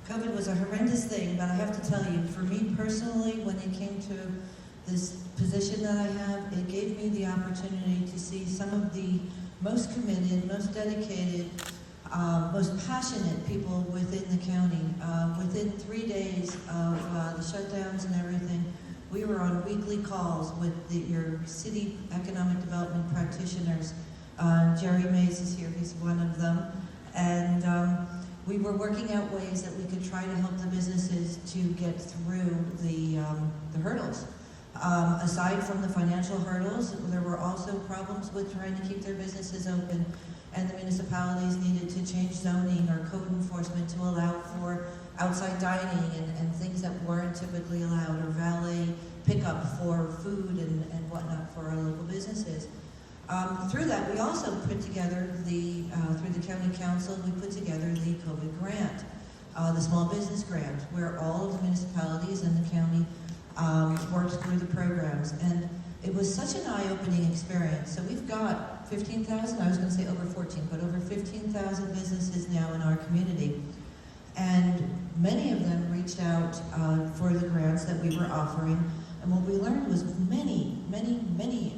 COVID was a horrendous thing, but I have to tell you, for me personally, when it came to this position that I have, it gave me the opportunity to see some of the most committed, most dedicated, most passionate people within the county. Within 3 days of the shutdowns and everything, we were on weekly calls with your city economic development practitioners. Jerry Mays is here, he's one of them. And we were working out ways that we could try to help the businesses to get through the hurdles. Aside from the financial hurdles, there were also problems with trying to keep their businesses open, and the municipalities needed to change zoning or code enforcement to allow for outside dining and things that weren't typically allowed, or valet pickup for food and whatnot for our local businesses. Through that, we also put together through the county council, we put together the COVID grant, the small business grant, where all of the municipalities and the county worked through the programs. And it was such an eye-opening experience. So we've got 15,000, I was going to say over 14, but over 15,000 businesses now in our community. And many of them reached out for the grants that we were offering. And what we learned was many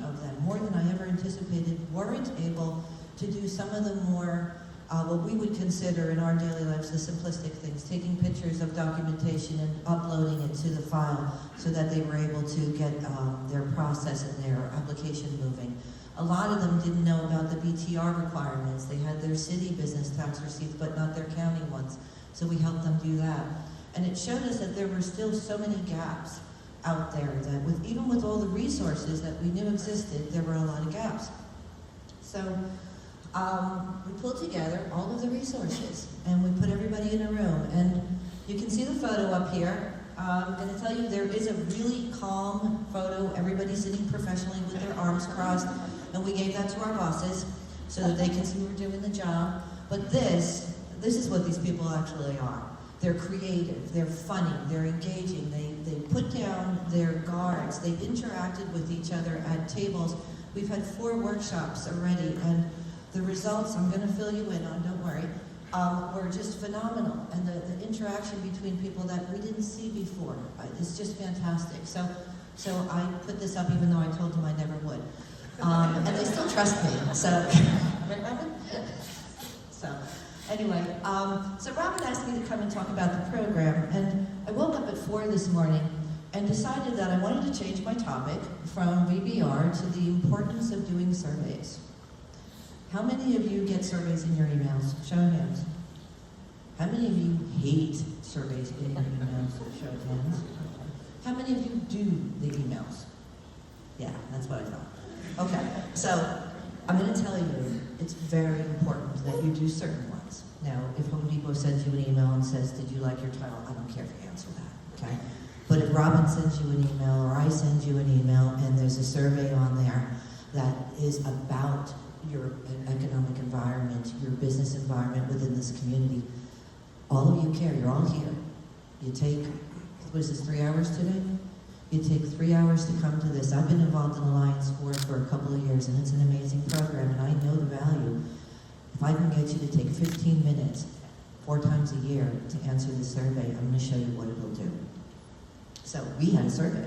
of them, more than I ever anticipated, weren't able to do some of the more, what we would consider in our daily lives, the simplistic things, taking pictures of documentation and uploading it to the file so that they were able to get their process and their application moving. A lot of them didn't know about the BTR requirements. They had their city business tax receipts, but not their county ones. So we helped them do that. And it showed us that there were still so many gaps out there that even with all the resources that we knew existed, there were a lot of gaps. So we pulled together all of the resources and we put everybody in a room. And you can see the photo up here. I'm going to tell you, there is a really calm photo, everybody sitting professionally with their arms crossed, and we gave that to our bosses so that they can see we're doing the job. But this is what these people actually are. They're creative, they're funny, they're engaging, they put down their guards, they've interacted with each other at tables. We've had 4 workshops already, and the results, I'm going to fill you in on, don't worry, were just phenomenal. And the interaction between people that we didn't see before is just fantastic. So I put this up even though I told them I never would. And they still trust me, so, right, Robin? So. Anyway, so Robin asked me to come and talk about the program, and I woke up at 4 this morning and decided that I wanted to change my topic from VBR to the importance of doing surveys. How many of you get surveys in your emails? Show of hands. How many of you hate surveys in your emails? Show of hands. How many of you do the emails? Yeah, that's what I thought. Okay, so I'm going to tell you, it's very important that you do certain ones. Now, if Home Depot sends you an email and says, did you like your title? I don't care if you answer that, okay? But if Robin sends you an email or I send you an email and there's a survey on there that is about your economic environment, your business environment within this community, all of you care, you're all here. You take, what is this, 3 hours today? You take 3 hours to come to this. I've been involved in Alliance for a couple of years, and it's an amazing program, and I know the value. If I can get you to take 15 minutes 4 times a year to answer the survey, I'm going to show you what it will do. So we had a survey.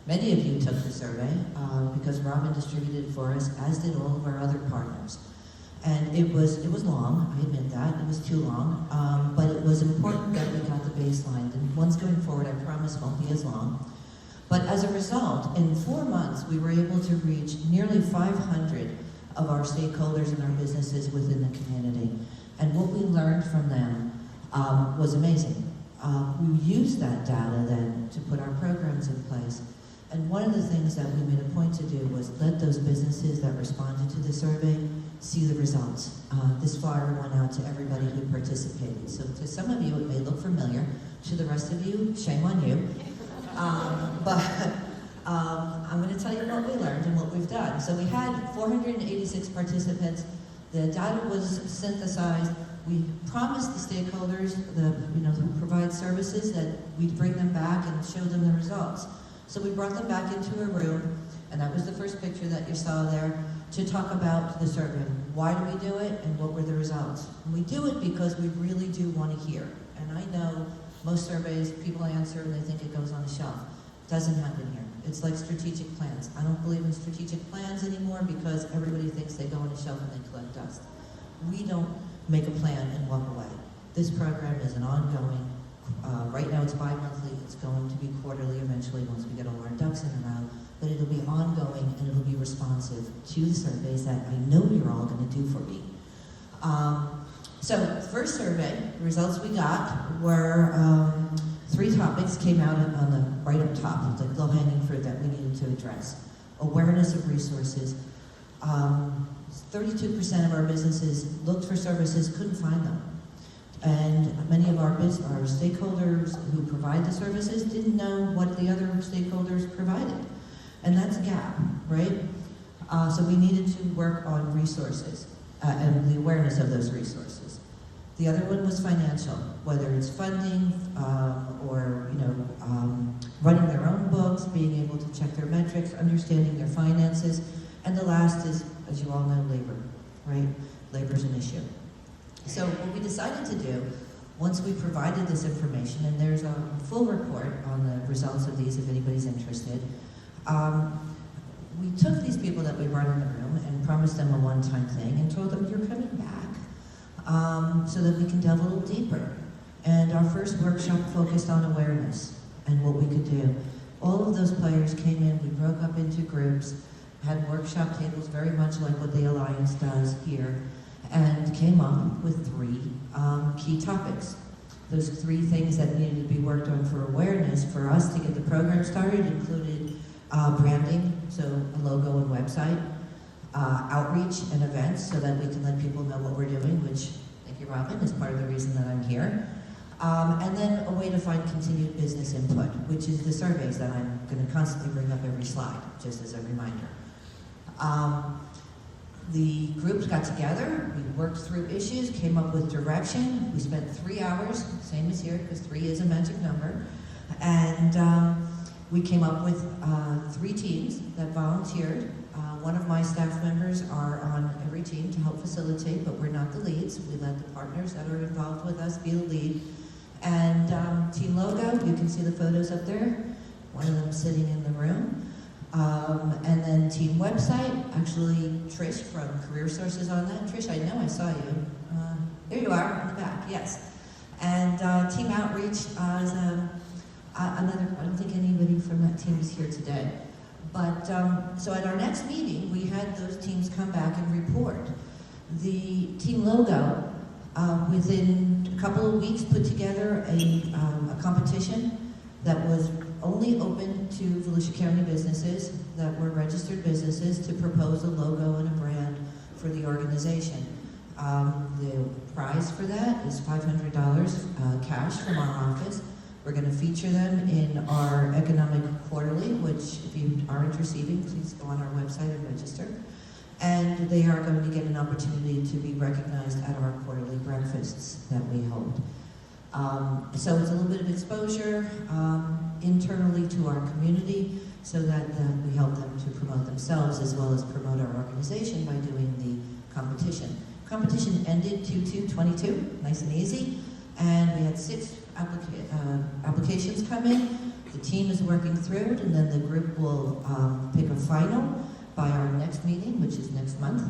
Many of you took the survey because Robin distributed it for us, as did all of our other partners. And it was long, I admit that, it was too long, but it was important that we got the baseline. And ones going forward, I promise, won't be as long. But as a result, in 4 months, we were able to reach nearly 500 of our stakeholders and our businesses within the community. And what we learned from them was amazing. We used that data then to put our programs in place. And one of the things that we made a point to do was let those businesses that responded to the survey see the results. This flyer went out to everybody who participated. So to some of you, it may look familiar. To the rest of you, shame on you. But I'm going to tell you what we learned and what we've done. So we had 486 participants. The data was synthesized. We promised the stakeholders, who provide services, that we'd bring them back and show them the results. So we brought them back into a room, and that was the first picture that you saw there, to talk about the survey. Why do we do it, and what were the results? And we do it because we really do want to hear. And I know most surveys, people answer and they think it goes on a shelf. Doesn't happen here. It's like strategic plans. I don't believe in strategic plans anymore because everybody thinks they go on a shelf and they collect dust. We don't make a plan and walk away. This program is an ongoing, right now it's bi-monthly, it's going to be quarterly eventually once we get all our ducks in a row, but it'll be ongoing and it'll be responsive to the surveys that I know you're all going to do for me. So the first survey, the results we got were 3 topics came out on the right up top, the low-hanging fruit that we needed to address. Awareness of resources. 32% of our businesses looked for services, couldn't find them. And many of our stakeholders who provide the services didn't know what the other stakeholders provided. And that's a gap, right? So we needed to work on resources and the awareness of those resources. The other one was financial, whether it's funding or running their own books, being able to check their metrics, understanding their finances. And the last is, as you all know, labor, right? Labor's an issue. So what we decided to do, once we provided this information, and there's a full report on the results of these if anybody's interested, we took these people that we brought in the room and promised them a one-time thing and told them, you're coming back, so that we can delve a little deeper. And our first workshop focused on awareness and what we could do. All of those players came in, we broke up into groups, had workshop tables very much like what the Alliance does here, and came up with 3 key topics. Those 3 things that needed to be worked on for awareness for us to get the program started included branding, so a logo and website, outreach and events so that we can let people know what we're doing, which, thank you, Robin, is part of the reason that I'm here. And then a way to find continued business input, which is the surveys that I'm going to constantly bring up every slide, just as a reminder. The groups got together, we worked through issues, came up with direction. We spent 3 hours, same as here, because 3 is a magic number. And we came up with 3 teams that volunteered. One of my staff members are on every team to help facilitate, but we're not the leads. We let the partners that are involved with us be the lead. And team logo, you can see the photos up there. One of them sitting in the room. And then team website, actually Trish from Career Sources on that. Trish, I know I saw you. There you are in the back, yes. And team outreach is another, I don't think anybody from that team is here today. But, so at our next meeting, we had those teams come back and report. The team logo, within a couple of weeks, put together a competition that was only open to Volusia County businesses that were registered businesses to propose a logo and a brand for the organization. The prize for that is $500 cash from our office. We're going to feature them in our Economic Quarterly, which if you aren't receiving, please go on our website and register. And they are going to get an opportunity to be recognized at our quarterly breakfasts that we hold. So it's a little bit of exposure internally to our community so that we help them to promote themselves as well as promote our organization by doing the competition. Competition ended 2/2/22, nice and easy, and we had 6 applications come in. The team is working through it, and then the group will pick a final by our next meeting, which is next month,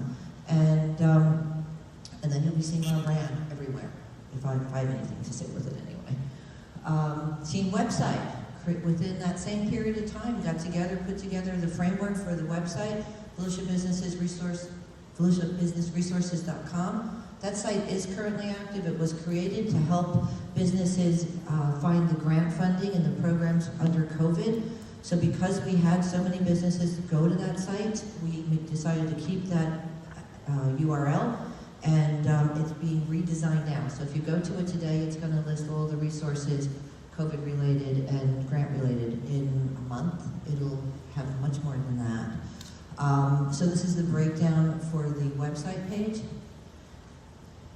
and then you'll be seeing our brand everywhere. If I have anything to say with it anyway. Team website, within that same period of time, got together, put together the framework for the website, Volusia Business Resources, VolusiaBusinessResources.com. That site is currently active. It was created to help businesses find the grant funding and the programs under COVID. So because we had so many businesses go to that site, we decided to keep that URL. And it's being redesigned now. So if you go to it today, it's going to list all the resources, COVID-related and grant-related. In a month, it'll have much more than that. So this is the breakdown for the website page.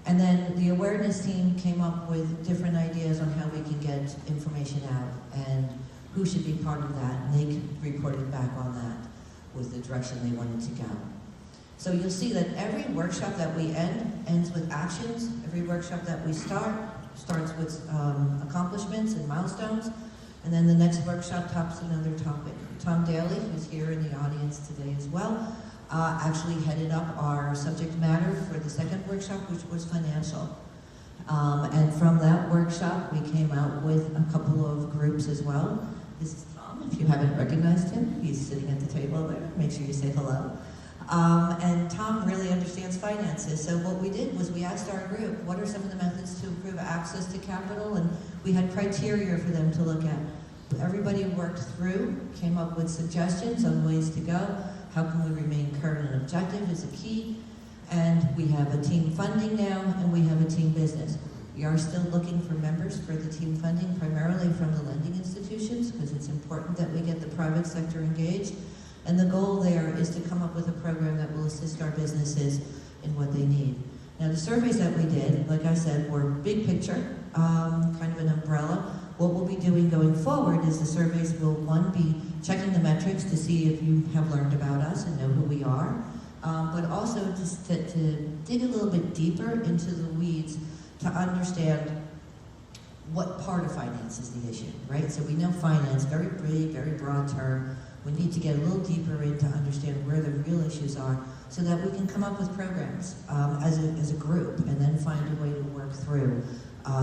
And then the awareness team came up with different ideas on how we can get information out and who should be part of that. And they reported back on that with the direction they wanted to go. So you'll see that every workshop that we ends with actions. Every workshop that we starts with accomplishments and milestones. And then the next workshop tops another topic. Tom Daly, who's here in the audience today as well, actually headed up our subject matter for the second workshop, which was financial. And from that workshop, we came out with a couple of groups as well. This is Tom, if you haven't recognized him. He's sitting at the table there. Make sure you say hello. And Tom really understands finances. So what we did was we asked our group, what are some of the methods to improve access to capital? And we had criteria for them to look at. Everybody worked through, came up with suggestions on ways to go. How can we remain current and objective is a key. And we have a team funding now, and we have a team business. We are still looking for members for the team funding, primarily from the lending institutions, because it's important that we get the private sector engaged. And the goal there is to come up with a program that will assist our businesses in what they need. Now, the surveys that we did, like I said, were big picture, kind of an umbrella. What we'll be doing going forward is the surveys will, one, be checking the metrics to see if you have learned about us and know who we are, but also just to dig a little bit deeper into the weeds to understand what part of finance is the issue, right? So we know finance, very big, very broad term. We need to get a little deeper in to understand where the real issues are so that we can come up with programs as a group and then find a way to work through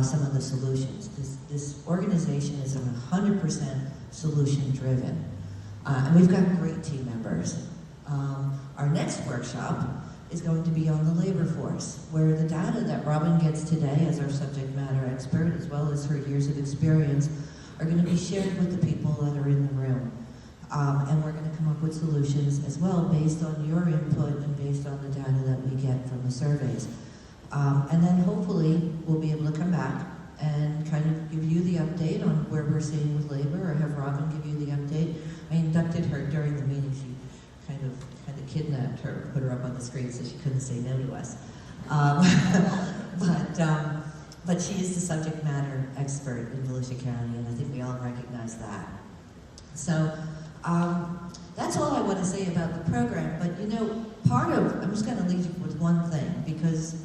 some of the solutions. This organization is 100% solution driven. And we've got great team members. Our next workshop is going to be on the labor force, where the data that Robin gets today as our subject matter expert, as well as her years of experience, are going to be shared with the people that are in the room. And we're going to come up with solutions as well based on your input and based on the data that we get from the surveys. And then hopefully we'll be able to come back and kind of give you the update on where we're sitting with labor, or have Robin give you the update. I inducted her during the meeting. She kind of kidnapped her, put her up on the screen so she couldn't say no to us. But she is the subject matter expert in Volusia County, and I think we all recognize that. So that's all I want to say about the program. But you know, I'm just going to leave you with one thing, because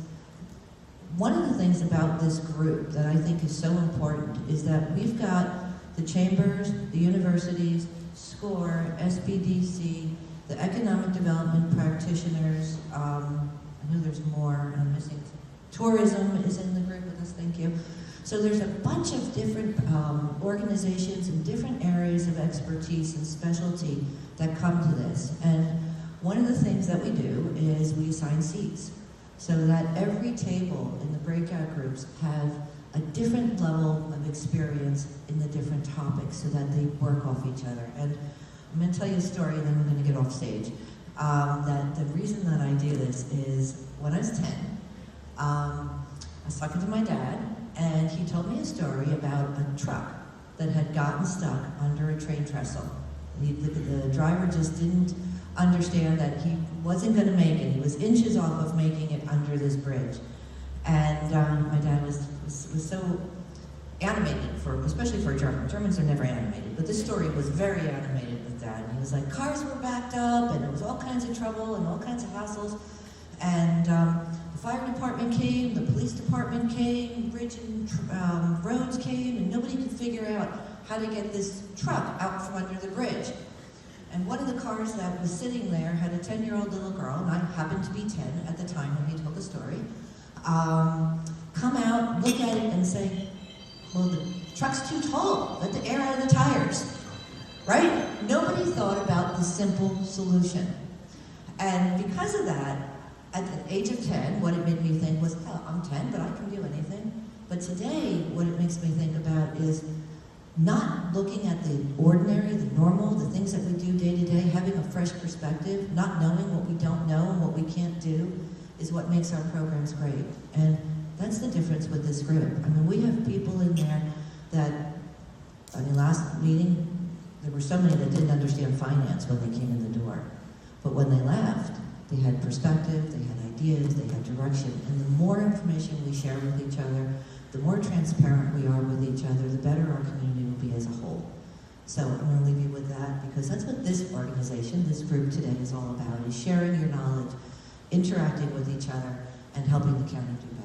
one of the things about this group that I think is so important is that we've got the chambers, the universities, SCORE, SBDC, the economic development practitioners, I know there's more, I'm missing. Tourism is in the group with us, thank you. So there's a bunch of different organizations in different areas of expertise and specialty that come to this. And one of the things that we do is we assign seats, so that every table in the breakout groups have a different level of experience in the different topics so that they work off each other. And I'm going to tell you a story, and then I'm going to get off stage. That the reason that I do this is when I was 10, I was talking to my dad, and he told me a story about a truck that had gotten stuck under a train trestle. The driver just didn't understand that he wasn't going to make it. He was inches off of making it under this bridge. And my dad was so animated, especially for a German. Germans are never animated, but this story was very animated with Dad. And he was like, cars were backed up, and there was all kinds of trouble and all kinds of hassles. And the fire department came, the police department came, bridge and roads came, and nobody could figure out how to get this truck out from under the bridge. And one of the cars that was sitting there had a 10-year-old little girl, and I happened to be 10 at the time when he told the story, come out, look at it, and say, well, the truck's too tall. Let the air out of the tires, right? Nobody thought about the simple solution. And because of that, at the age of 10, what it made me think was, oh, I'm 10, but I can do anything. But today, what it makes me think about is not looking at the ordinary, the normal, the things that we do day to day, having a fresh perspective, not knowing what we don't know and what we can't do is what makes our programs great. And that's the difference with this group. I mean, we have people in there that, last meeting, there were so many that didn't understand finance when they came in the door. But when they left, they had perspective, they had ideas, they had direction. And the more information we share with each other, the more transparent we are with each other, the better our community will be as a whole. So I'm going to leave you with that, because that's what this organization, this group today is all about, is sharing your knowledge, interacting with each other, and helping the county do